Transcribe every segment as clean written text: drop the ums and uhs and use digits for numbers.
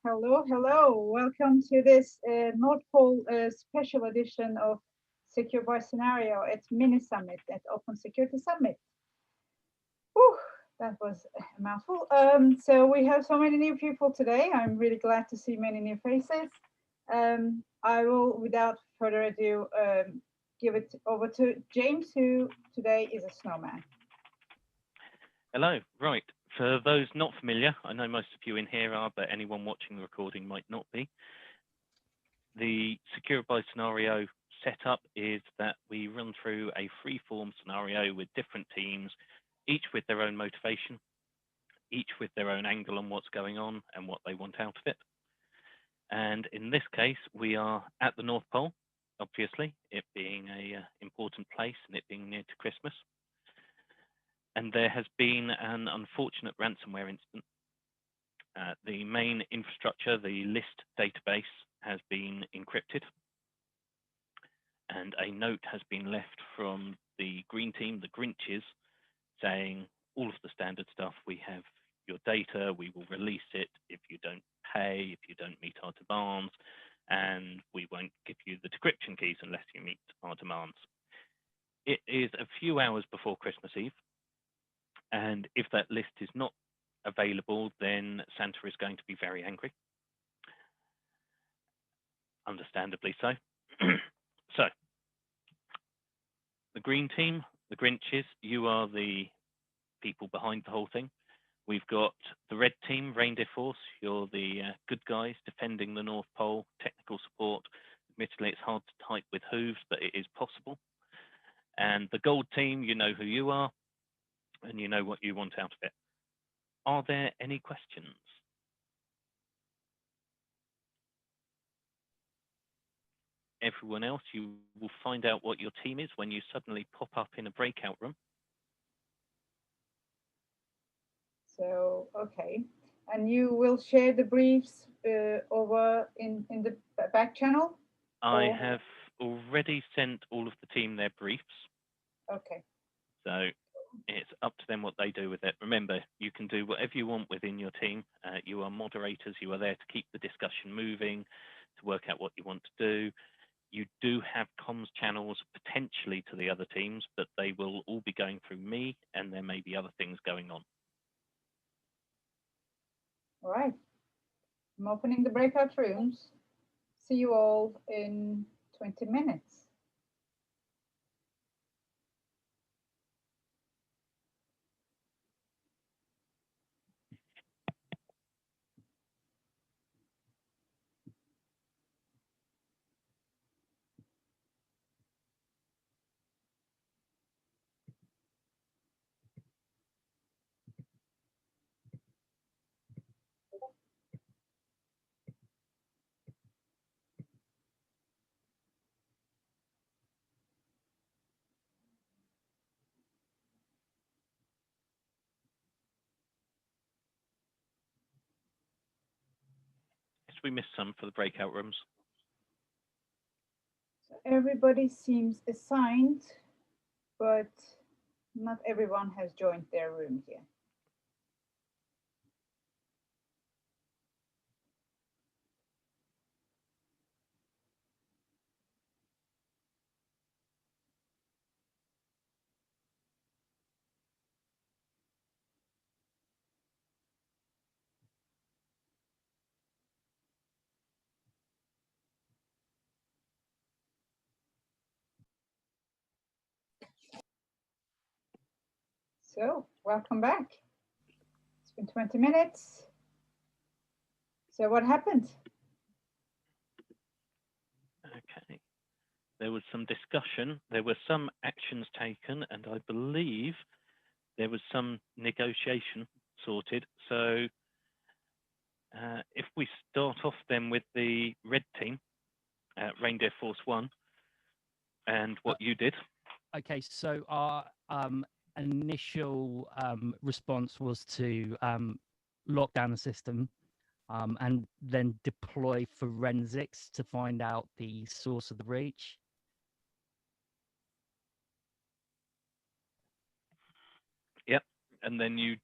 Hello, hello. Welcome to this North Pole special edition of Secure by Scenario at Mini Summit at Open Security Summit. Whew, that was a mouthful. So we have so many new people today. I'm really glad to see many new faces. I will, without further ado, give it over to James, who today is a snowman. Hello. Right. For those not familiar, I know most of you in here are, but anyone watching the recording might not be. The Secure by Scenario setup is that we run through a free-form scenario with different teams, each with their own motivation, each with their own angle on what's going on and what they want out of it. And in this case, we are at the North Pole, obviously, it being a important place and it being near to Christmas. And there has been an unfortunate ransomware incident. The main infrastructure, the list database, has been encrypted, and a note has been left from the green team, the Grinches, saying all of the standard stuff. We have your data, we will release it if you don't pay, if you don't meet our demands, and we won't give you the decryption keys unless you meet our demands. It is a few hours before Christmas Eve, and if that list is not available, then Santa is going to be very angry. Understandably so. So, the green team, the Grinches, you are the people behind the whole thing. We've got the red team, Reindeer Force. You're the good guys defending the North Pole, technical support. Admittedly, it's hard to type with hooves, but it is possible. And the gold team, you know who you are, and you know what you want out of it. Are there any questions? Everyone else, you will find out what your team is when you suddenly pop up in a breakout room. So, okay. And you will share the briefs over in the back channel? I have already sent all of the team their briefs. Okay. So it's up to them what they do with it. Remember, you can do whatever you want within your team. You are moderators. You are there to keep the discussion moving, to work out what you want to do. You do have comms channels potentially to the other teams, but they will all be going through me, and there may be other things going on. All right. I'm opening the breakout rooms. See you all in 20 minutes. Yes, we missed some for the breakout rooms. So everybody seems assigned, but not everyone has joined their room here. So, welcome back. It's been 20 minutes. So, what happened? Okay. There was some discussion. There were some actions taken, and I believe there was some negotiation sorted. So if we start off then with the red team, Reindeer Force 1, and what you did. Okay, so our initial response was to lock down the system and then deploy forensics to find out the source of the breach. Yep, and then you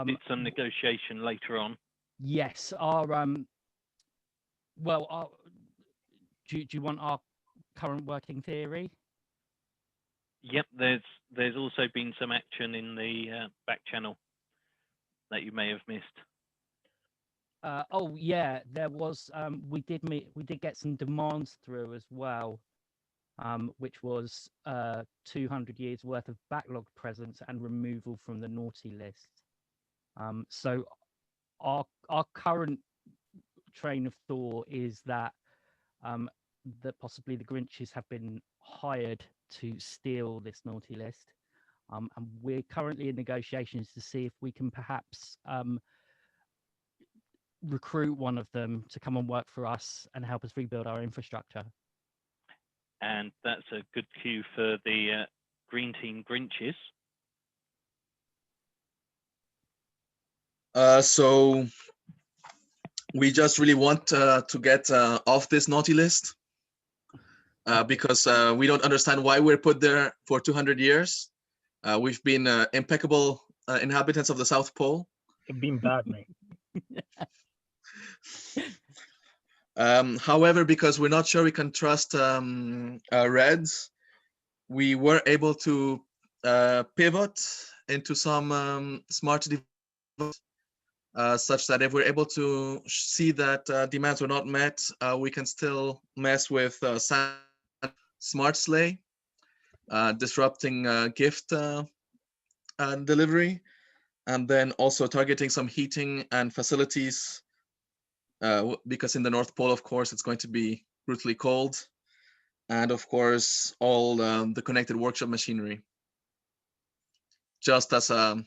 did some negotiation later on. Yes, do you want our current working theory? Yep, there's also been some action in the back channel that you may have missed. Oh yeah, there was. We did get some demands through as well, which was 200 years worth of backlog presence and removal from the naughty list. So our current train of thought is that that possibly the Grinches have been hired to steal this naughty list, and we're currently in negotiations to see if we can perhaps recruit one of them to come and work for us and help us rebuild our infrastructure. And that's a good cue for the Green Team Grinches. So we just really want to get off this naughty list because we don't understand why we're put there for 200 years. We've been impeccable inhabitants of the South Pole. You've been bad, mate. However, because we're not sure we can trust Reds, we were able to pivot into some smart devices, such that if we're able to see that demands were not met, we can still mess with smart sleigh, disrupting gift delivery, and then also targeting some heating and facilities, because in the North Pole, of course, it's going to be brutally cold, and of course, all the connected workshop machinery, just as a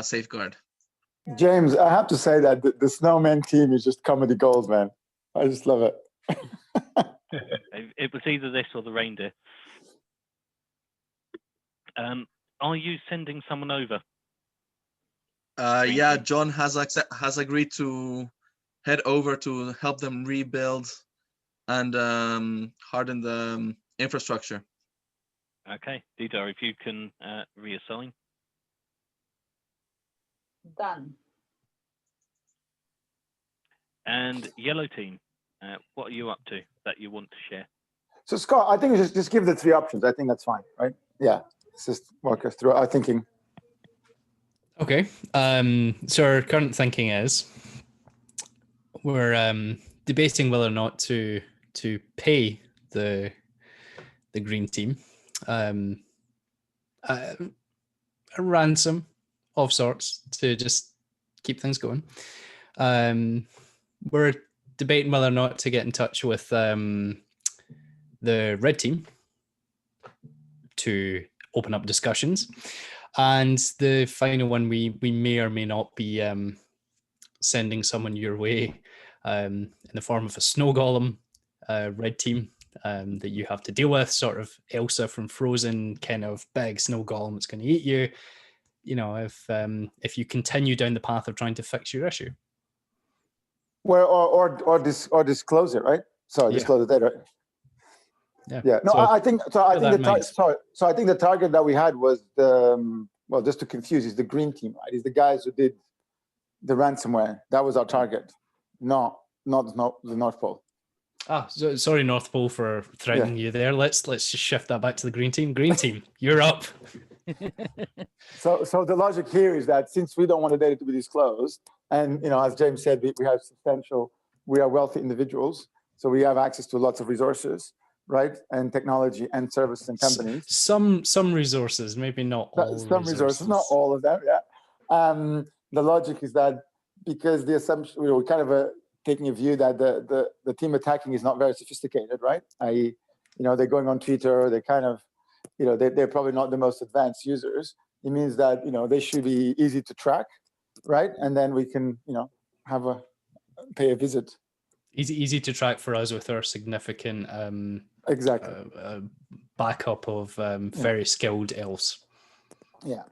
safeguard. James, I have to say that the Snowman team is just comedy gold, man. I just love it. It was either this or the reindeer. Are you sending someone over? Yeah, John has agreed to head over to help them rebuild and harden the infrastructure. Okay, Didar, if you can reassign. Done. And Yellow Team, what are you up to that you want to share? So Scott, I think we just give the three options. I think that's fine, right? Yeah, let's just walk us through our thinking. Okay, so our current thinking is we're debating whether or not to pay the Green Team a ransom of sorts to just keep things going. We're debating whether or not to get in touch with the Red Team to open up discussions. And the final one, we may or may not be sending someone your way in the form of a snow golem, Red Team, that you have to deal with, sort of Elsa from Frozen, kind of big snow golem that's going to eat you. You know, if you continue down the path of trying to fix your issue. Well, or disclose it, right? So Yeah. disclose it, right? Yeah. No, So I think so. I think that nice. So I think the target that we had was the well, just to confuse, is the Green Team, right? Is the guys who did the ransomware. That was our target, not the North Pole. So, sorry, North Pole, for threatening you there. Let's just shift that back to the Green Team. Green Team, you're up. So the logic here is that since we don't want the data to be disclosed, and as James said, we are wealthy individuals, so we have access to lots of resources, right, and technology and services and companies. Some resources, maybe not all. Some resources, not all of them. Yeah. The logic is that because the assumption, we're kind of taking a view that the team attacking is not very sophisticated, right? I.e., they're going on Twitter, they kind of, they're probably not the most advanced users. It means that, they should be easy to track, right? And then we can, pay a visit. Easy to track for us with our significant exactly backup of very skilled elves. Yeah.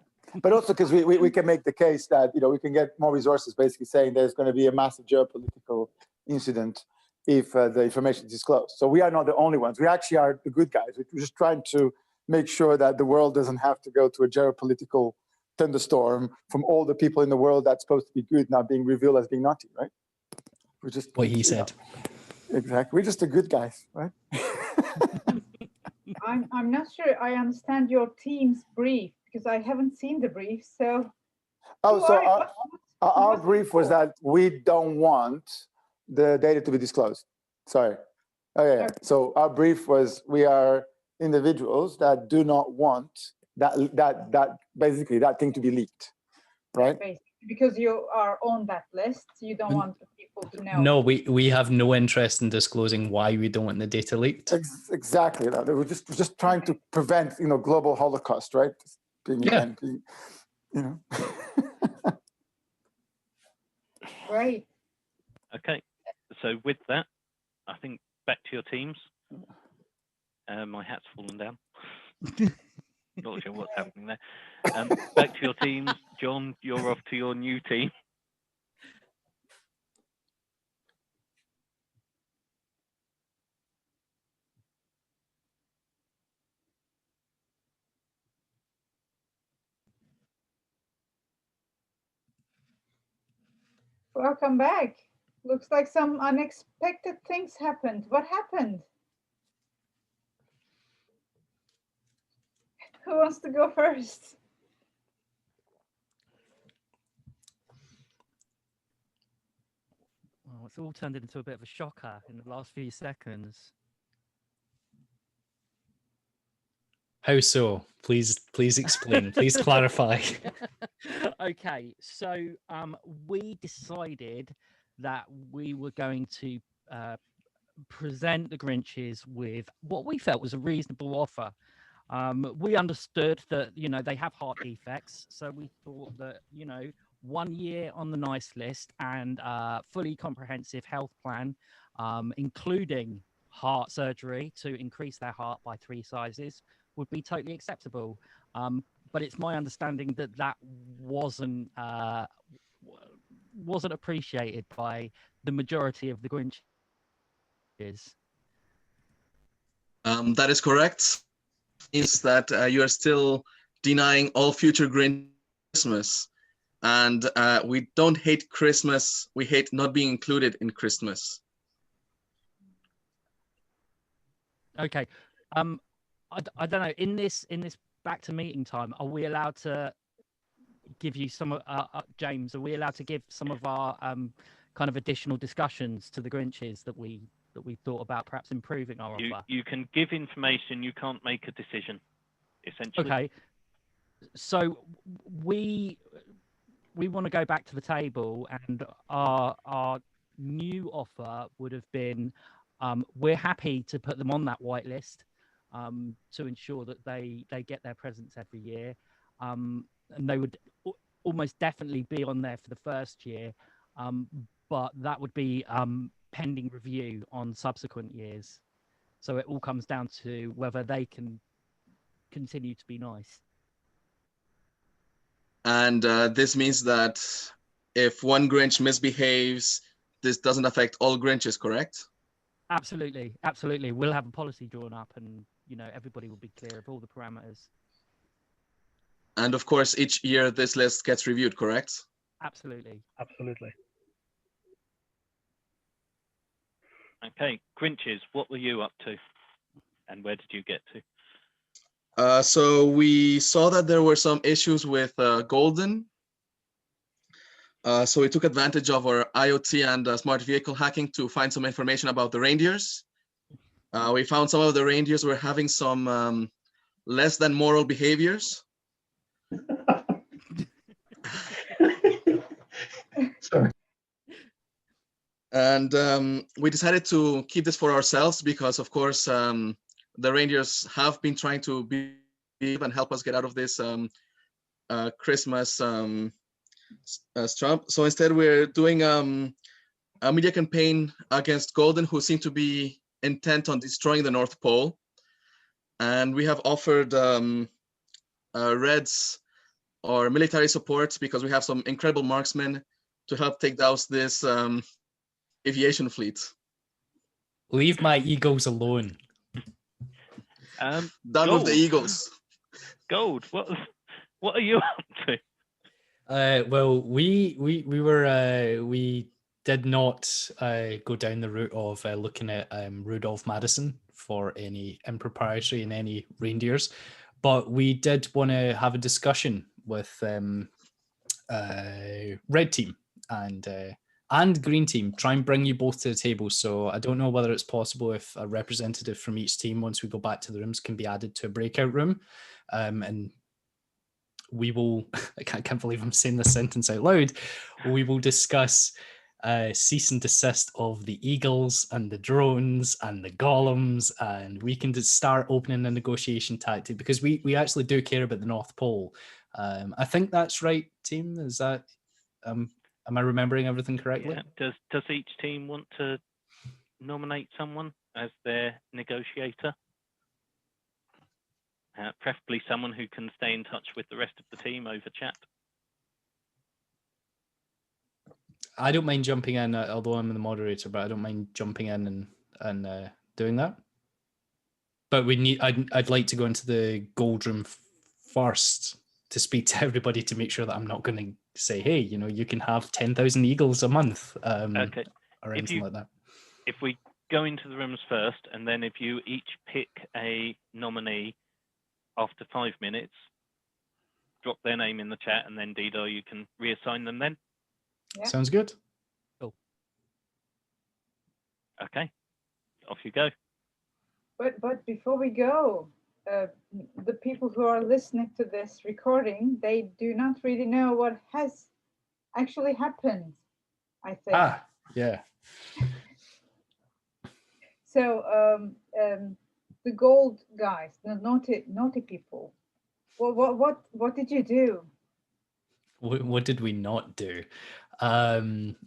But also because we can make the case that, we can get more resources, basically saying there's going to be a massive geopolitical incident if the information is disclosed. So we are not the only ones. We actually are the good guys. We're just trying to make sure that the world doesn't have to go to a geopolitical thunderstorm from all the people in the world that's supposed to be good now being revealed as being naughty, right? We're just What he you know, said. exactly. We're just the good guys, right? I'm not sure I understand your team's brief because I haven't seen the brief. So Oh, who so are you? our what's it brief was for? that we don't want the data to be disclosed. Sorry. Oh yeah. Okay. So our brief was we are individuals that do not want that basically that thing to be leaked, right? Basically, because you are on that list, you don't Mm. want the people to know. No, we have no interest in disclosing why we don't want the data leaked. Exactly. That. We're just trying to prevent, global Holocaust, right? Being, Yeah. and being, you know. Great. Okay, so with that, I think back to your teams. My hat's fallen down. Not sure what's happening there. Back to your teams. John, you're off to your new team. Welcome back. Looks like some unexpected things happened. What happened? Who wants to go first? Oh, it's all turned into a bit of a shocker in the last few seconds. How so? Please explain. Please clarify. Okay, so we decided that we were going to present the Grinches with what we felt was a reasonable offer. We understood that they have heart defects, so we thought that 1 year on the nice list and fully comprehensive health plan, including heart surgery to increase their heart by 3 sizes, would be totally acceptable. But it's my understanding that that wasn't appreciated by the majority of the Grinches. That is correct. Means that you are still denying all future Christmas. And we don't hate Christmas. We hate not being included in Christmas. Okay. I don't know. In this back to meeting time, are we allowed to give you some James? Are we allowed to give some of our kind of additional discussions to the Grinches that we thought about perhaps improving our offer? You can give information. You can't make a decision. Essentially. Okay. So we want to go back to the table, and our new offer would have been we're happy to put them on that whitelist to ensure that they get their presents every year, and they would almost definitely be on there for the first year, but that would be pending review on subsequent years. So it all comes down to whether they can continue to be nice. And this means that if one Grinch misbehaves, this doesn't affect all Grinches, correct? Absolutely. We'll have a policy drawn up, and everybody will be clear of all the parameters. And of course, each year this list gets reviewed, correct? Absolutely. Okay, Grinches, what were you up to, and where did you get to? So we saw that there were some issues with Golden. So we took advantage of our IoT and smart vehicle hacking to find some information about the reindeers. We found some of the reindeers were having some less than moral behaviors. Sorry. And we decided to keep this for ourselves because, of course, the reindeers have been trying to be and help us get out of this Christmas Trump. So instead, we're doing a media campaign against Golden, who seem to be intent on destroying the North Pole. And we have offered Reds or military support because we have some incredible marksmen to help take down this aviation fleet. Leave my eagles alone. Done with the Eagles. Gold, what are you up to? Well, we did not go down the route of looking at Rudolph Madison for any impropriety in any reindeers, but we did want to have a discussion with red team and green team. Try and bring you both to the table. So I don't know whether it's possible if a representative from each team, once we go back to the rooms, can be added to a breakout room, and we will, I can't believe I'm saying this sentence out loud, we will discuss cease and desist of the eagles and the drones and the golems, and we can just start opening a negotiation tactic, because we actually do care about the North Pole. I think that's right, team. Is that, am I remembering everything correctly? Yeah. Does each team want to nominate someone as their negotiator? Preferably someone who can stay in touch with the rest of the team over chat. I don't mind jumping in, although I'm the moderator, but I don't mind jumping in and doing that. But I'd like to go into the gold room first to speak to everybody to make sure that I'm not going to say, hey, you can have 10,000 eagles a month, Okay. or anything like that. If we go into the rooms first, and then if you each pick a nominee after 5 minutes, drop their name in the chat, and then Dido, you can reassign them then. Yeah. Sounds good. Cool. Okay, off you go. But before we go, the people who are listening to this recording, they do not really know what has actually happened, I think. Yeah. So the gold guys, the naughty people. What did you do? What did we not do?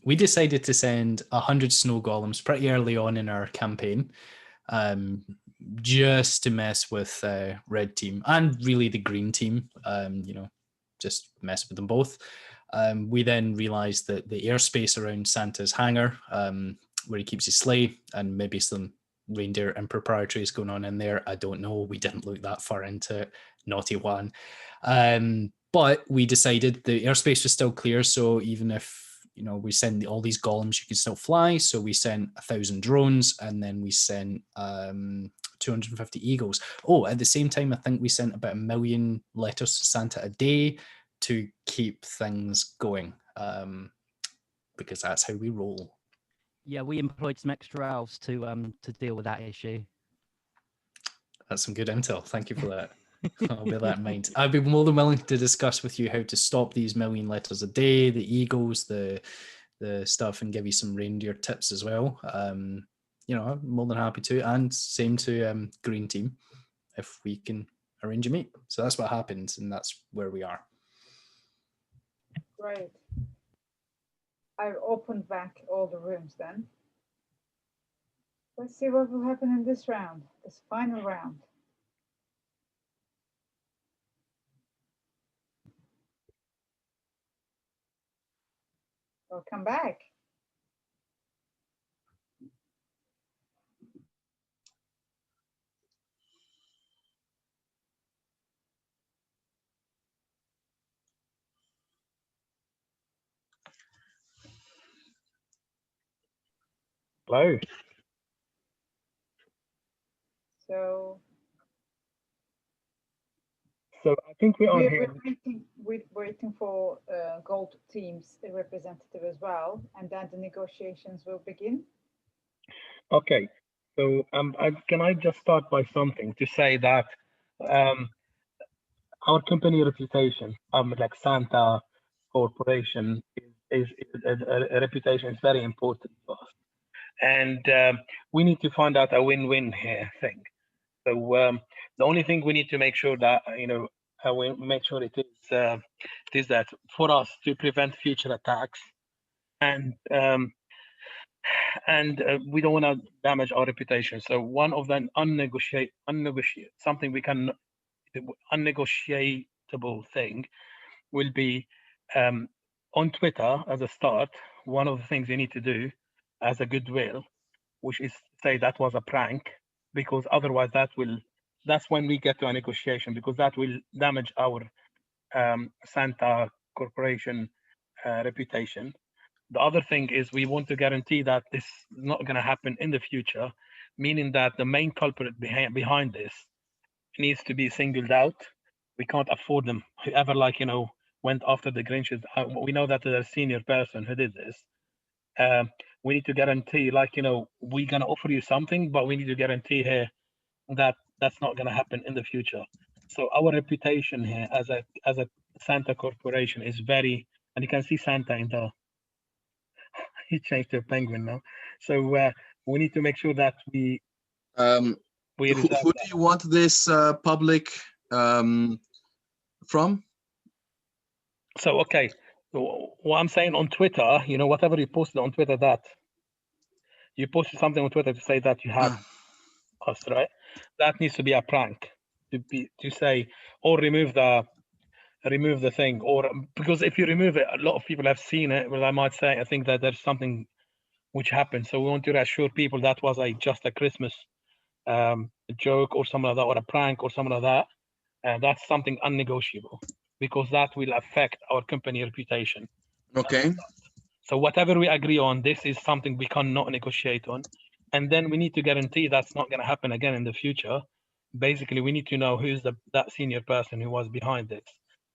We decided to send 100 snow golems pretty early on in our campaign, just to mess with red team and really the green team. Just mess with them both. We then realized that the airspace around Santa's hangar, where he keeps his sleigh, and maybe some reindeer improprieties going on in there. I don't know. We didn't look that far into it. Naughty one. But we decided the airspace was still clear. So even if, we send all these golems, you can still fly. So we sent 1,000 drones, and then we sent 250 eagles. Oh, at the same time, I think we sent about 1 million letters to Santa a day to keep things going, because that's how we roll. Yeah, we employed some extra elves to deal with that issue. That's some good intel. Thank you for that. I'll bear that in mind. I'd be more than willing to discuss with you how to stop these 1 million letters a day, the eagles, the stuff, and give you some reindeer tips as well. I'm more than happy to, and same to green team if we can arrange a meet. So that's what happened, and that's where we are. Great. I've opened back all the rooms then. Let's see what will happen in this round, this final round. Welcome back. Hello. So I think we are here. We're waiting for gold team's representative as well, and then the negotiations will begin. Okay. So can I just start by something to say that our company reputation, like Santa Corporation, is a reputation is very important to us, and we need to find out a win-win here thing. So the only thing we need to make sure that we make sure it is that for us to prevent future attacks, and we don't want to damage our reputation. So one of the unnegotiable something we can unnegotiable thing will be on Twitter as a start. One of the things you need to do as a goodwill, which is say that was a prank, because otherwise that's when we get to a negotiation, because that will damage our Santa corporation reputation. The other thing is we want to guarantee that this is not going to happen in the future, meaning that the main culprit behind this needs to be singled out. We can't afford them. Whoever, like, went after the Grinches, we know that there's a senior person who did this. We need to guarantee, like, we're going to offer you something, but we need to guarantee here that that's not going to happen in the future. So our reputation here as a Santa corporation is very, and you can see Santa in the, he changed to a penguin now. So we need to make sure that we Who reserve do that. you want this public from? So, okay, so what I'm saying on Twitter, whatever you posted on Twitter, that you posted something on Twitter to say that you have us, right? That needs to be a prank to say, or remove the thing, or because if you remove it, a lot of people have seen it. Well, I might say, I think that there's something which happened. So we want to reassure people that was just a Christmas joke or something like that, or a prank or something like that. That's something unnegotiable because that will affect our company reputation. Okay. So whatever we agree on, this is something we cannot negotiate on. And then we need to guarantee that's not going to happen again in the future. Basically, we need to know who's that senior person who was behind this.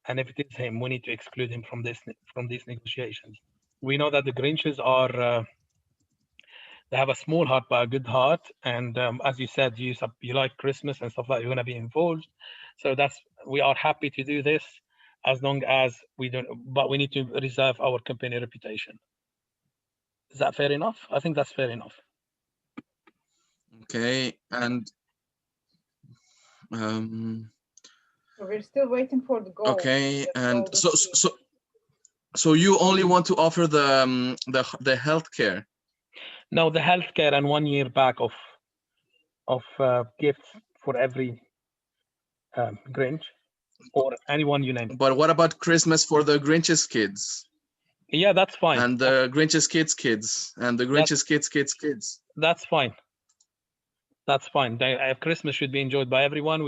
And if it is him, we need to exclude him from these negotiations. We know that the Grinches are they have a small heart but a good heart, and as you said, you like Christmas and stuff like that. You're going to be involved, so we are happy to do this as long as we don't. But we need to reserve our company reputation. Is that fair enough? I think that's fair enough. Okay, and So we're still waiting for the gold. okay, the and golden key. so you only want to offer the healthcare. No, the healthcare and 1 year back of gifts for every Grinch or anyone you name. But what about Christmas for the Grinch's kids? Yeah, that's fine. And the Grinch's kids and the Grinch's kids. That's fine. That's fine. Christmas should be enjoyed by everyone.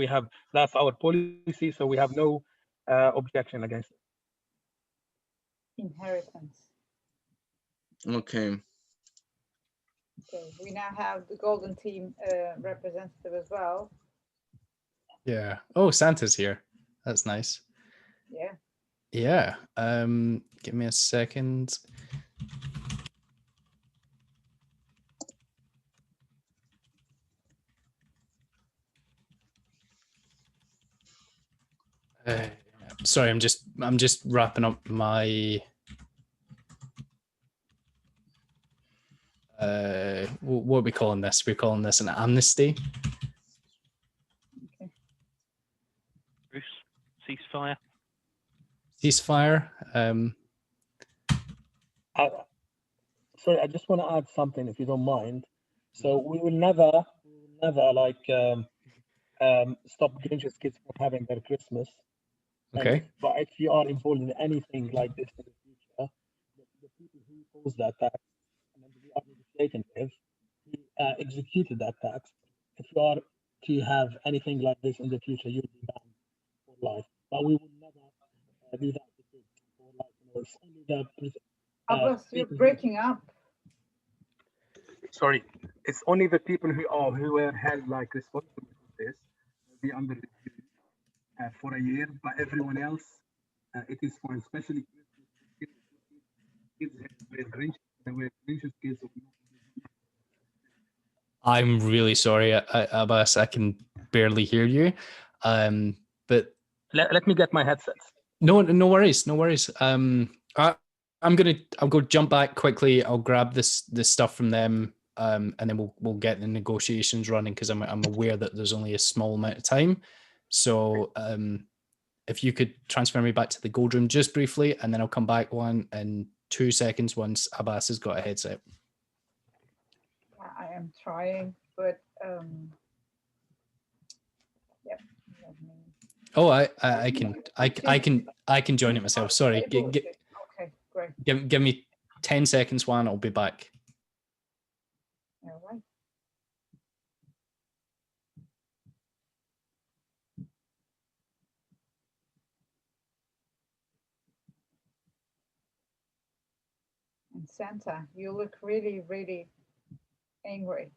That's our policy, so we have no objection against it. Inheritance. Okay. Okay, we now have the golden team representative as well. Yeah. Oh, Santa's here. That's nice. Yeah. Yeah. Give me a second. Sorry, I'm just wrapping up my what are we calling this? We're calling this an amnesty. Okay. Bruce, ceasefire. Ceasefire. Sorry, I just want to add something, if you don't mind. So we will never like stop Grinch's kids from having their Christmas. Okay. But if you are involved in anything like this in the future, the people who caused that tax and we are negotiating with, who executed that tax, if you are to have anything like this in the future, you'll be banned for life. But we will never do that to kids. Or like, it's only the Abbas, you're breaking up. Sorry, it's only the people who were held like responsible for this will be under review for a year, but everyone else, it is fine, especially kids with Grinch's kids. I'm really sorry, Abbas. I can barely hear you. But let me get my headsets. No worries, no worries. I'll go jump back quickly. I'll grab this stuff from them, and then we'll get the negotiations running because I'm aware that there's only a small amount of time. So if you could transfer me back to the gold room just briefly, and then I'll come back in 2 seconds once Abbas has got a headset. I am trying, but yeah. Oh, I can join it myself. Sorry. Okay, great. Give me 10 seconds, Juan. I'll be back. All right. And Santa, you look really, really angry.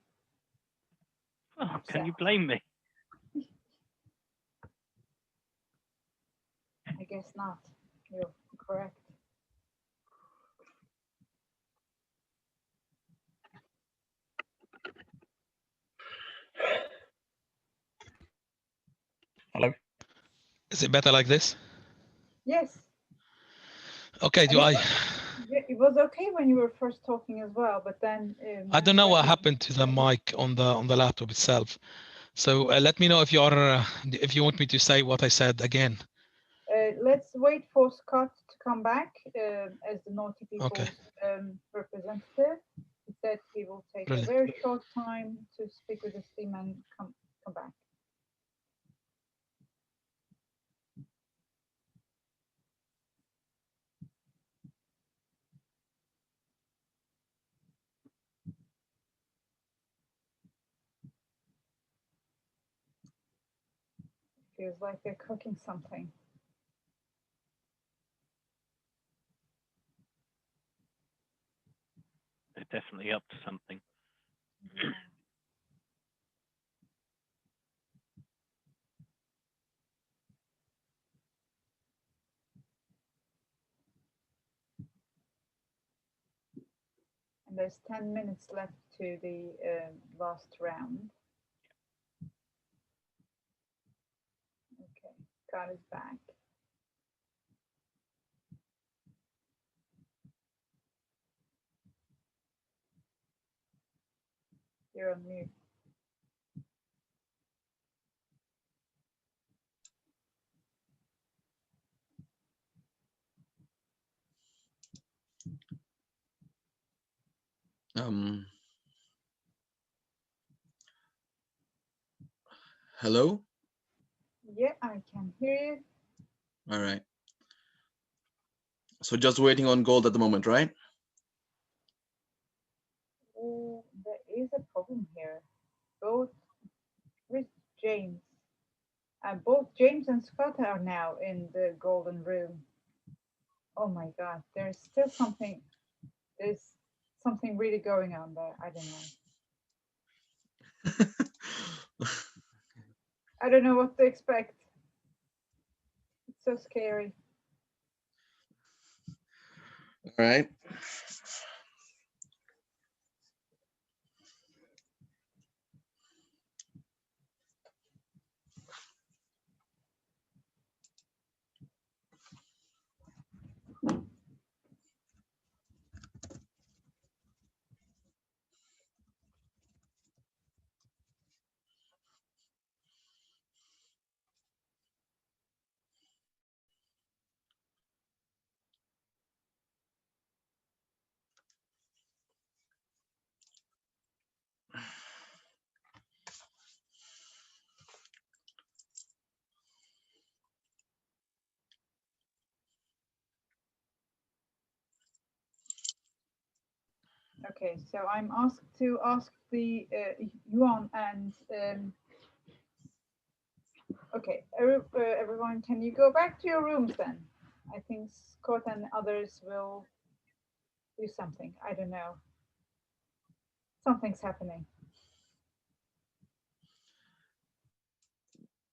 Oh, can you blame me? I guess not. You're correct. Hello. Is it better like this? Yes. Okay. Do And I? it was okay when you were first talking as well, but then I don't know when what you- happened to the mic on the laptop itself. So let me know if you want me to say what I said again. let's wait for Scott to come back as the Naughty People's Okay. Representative. He said he will take Brilliant. a very short time to speak with the team and come back. Feels like they're cooking something. They're definitely up to something. Yeah. And there's 10 minutes left to the last round. Okay, God is back. You're on mute. Hello? Yeah, I can hear you. All right. So just waiting on gold at the moment, right? Oh, there is a problem here. Both with James. Both James and Scott are now in the golden room. Oh my God, there's still something. There's something really going on there. I don't know. I don't know what to expect. It's so scary. All right. Okay, so I'm asked to ask the Yuan and okay, everyone, can you go back to your rooms then? I think Scott and others will do something. I don't know. Something's happening.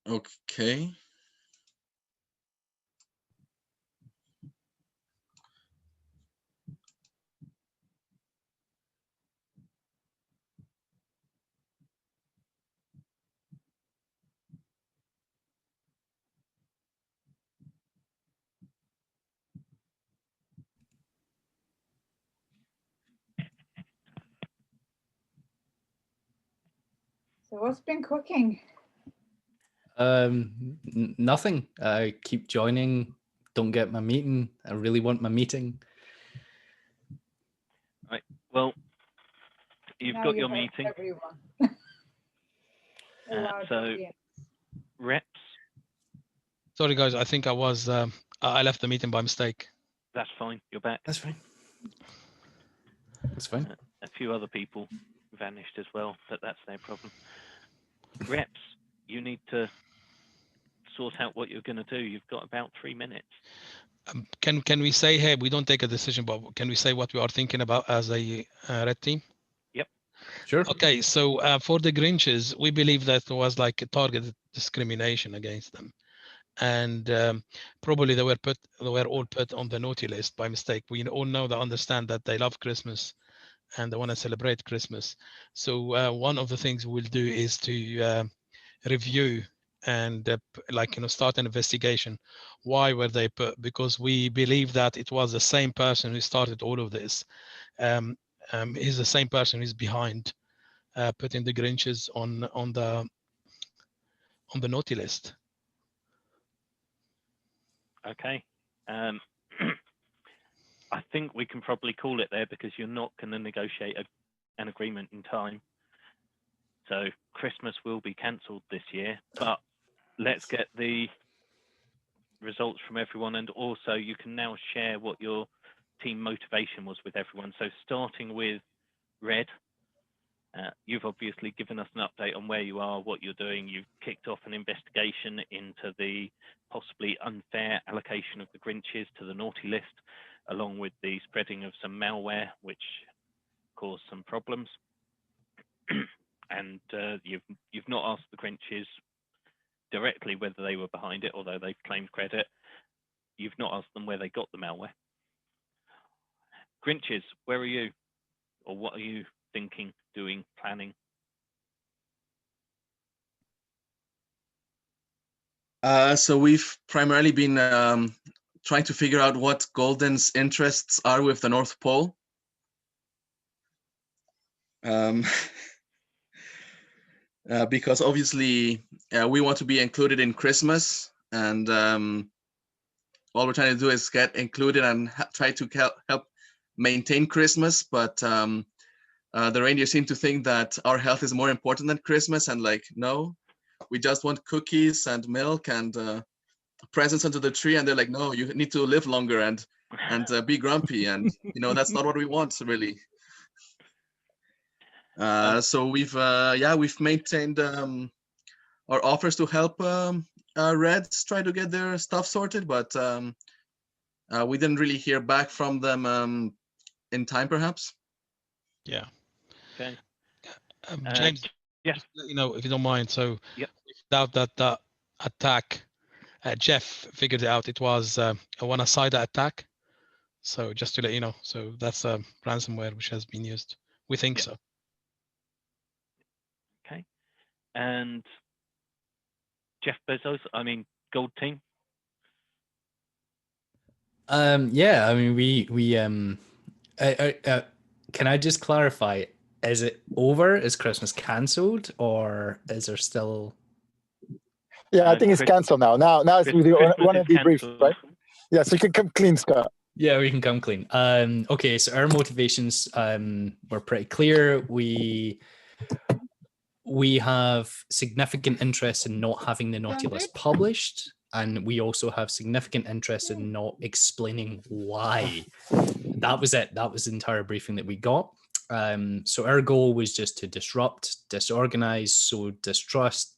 Okay. So what's been cooking? Nothing. I keep joining. Don't get my meeting. I really want my meeting. Right. Well, you've Now got you your have meeting. everyone. A large So audience. reps, Sorry, guys. I think I left the meeting by mistake. that's fine. You're back. That's fine. That's fine. A few other people vanished as well, but that's no problem. Reps, you need to sort out what you're going to do. You've got about 3 minutes. Can we say, hey, we don't take a decision, but can we say what we are thinking about as a red team? Yep. Sure. Okay, so for the Grinches, we believe that there was like a targeted discrimination against them, and probably they were all put on the naughty list by mistake. We all know that understand that they love Christmas and they want to celebrate Christmas. So one of the things we'll do is to review and start an investigation. Why were they put? Because we believe that it was the same person who started all of this. He's the same person who's behind putting the Grinches on the naughty list. Okay. I think we can probably call it there because you're not going to negotiate an agreement in time. So Christmas will be cancelled this year, but let's get the results from everyone, and also you can now share what your team motivation was with everyone. So starting with Red, you've obviously given us an update on where you are, what you're doing. You've kicked off an investigation into the possibly unfair allocation of the Grinches to the naughty list, along with the spreading of some malware, which caused some problems. And you've not asked the Grinches directly whether they were behind it, although they've claimed credit. You've not asked them where they got the malware. Grinches, where are you? Or what are you thinking, doing, planning? So we've primarily been trying to figure out what Golden's interests are with the North Pole. Because obviously we want to be included in Christmas, and all we're trying to do is get included and try to help maintain Christmas. But the reindeer seem to think that our health is more important than Christmas, and like, no, we just want cookies and milk and presents under the tree. And they're like, no, you need to live longer and be grumpy, and that's not what we want, really. So we've maintained our offers to help Reds try to get their stuff sorted, but we didn't really hear back from them in time, perhaps. Yeah. Okay. James, yes. just to let you know, if you don't mind. So yep. Without that attack, Jeff figured it out. It was a one-sided attack. So just to let you know, so that's a ransomware which has been used. We think so. Okay. And Jeff Bezos, Gold Team. Yeah, I mean, we can I just clarify? Is it over? Is Christmas cancelled, or is there still? Yeah, I think it's cancelled now. Now it's we want to debrief, right? Yeah, so you can come clean, Scott. Yeah, we can come clean. Okay, so our motivations were pretty clear. We have significant interest in not having the naughty list published, and we also have significant interest in not explaining why. That was it. That was the entire briefing that we got. So our goal was just to disrupt, disorganize, sow distrust,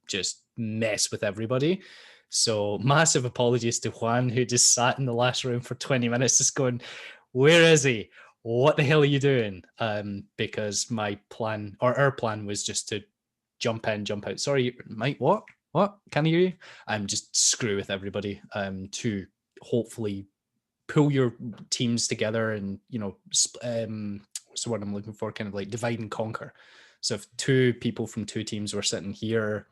just mess with everybody. So massive apologies to Juan, who just sat in the last room for 20 minutes just going, where is he? What the hell are you doing? Because my plan, or our plan, was just to jump in, jump out. Sorry, Mike, what? Can you hear you? Just screw with everybody to hopefully pull your teams together and, what's the word I'm looking for? Kind of like divide and conquer. So if two people from two teams were sitting here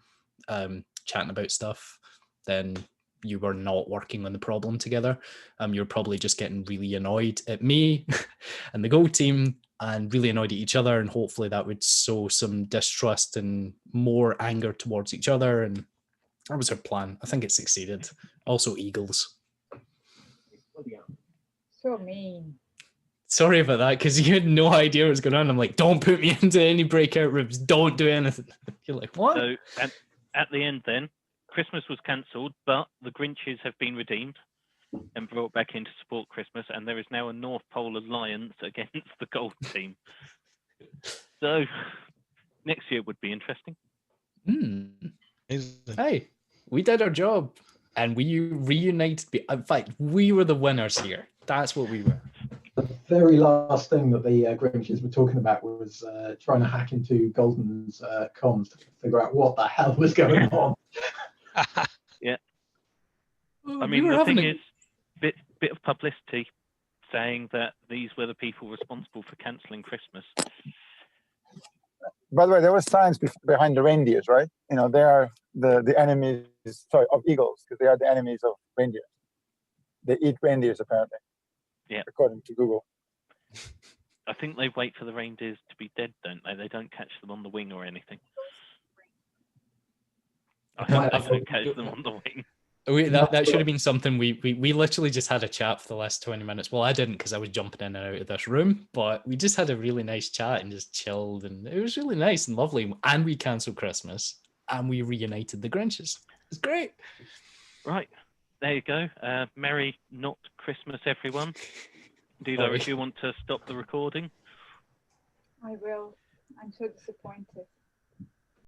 chatting about stuff, then you were not working on the problem together. You're probably just getting really annoyed at me and the Gold Team, and really annoyed at each other, and hopefully that would sow some distrust and more anger towards each other. And that was our plan. I think it succeeded. Also, Eagles. So mean. Sorry about that, because you had no idea what was going on. I'm like, don't put me into any breakout rooms. Don't do anything. You're like, what? So at the end then, Christmas was cancelled, but the Grinches have been redeemed and brought back in to support Christmas, and there is now a North Pole alliance against the Gold Team. So next year would be interesting. Hey, we did our job. and we reunited. In fact, we were the winners here. That's what we were. The very last thing that the Grinches were talking about was trying to hack into Golden's comms to figure out what the hell was going on. Yeah. Oh, I we mean, were the having thing a- is, bit of publicity saying that these were the people responsible for cancelling Christmas. By the way, there was science behind the reindeers, right? You know, they are the enemies, sorry, of eagles, because they are the enemies of reindeer. They eat reindeers, apparently. Yeah. According to Google. I think they wait for the reindeers to be dead, don't they? They don't catch them on the wing or anything. I hope they don't catch them on the wing. That should have been something we literally just had a chat for the last 20 minutes. Well, I didn't because I was jumping in and out of this room, but we just had a really nice chat and just chilled, and it was really nice and lovely. And we cancelled Christmas and we reunited the Grinches. It's great. Right, there you go. Merry not Christmas, everyone. Dilo, if you want to stop the recording. I will. I'm so disappointed.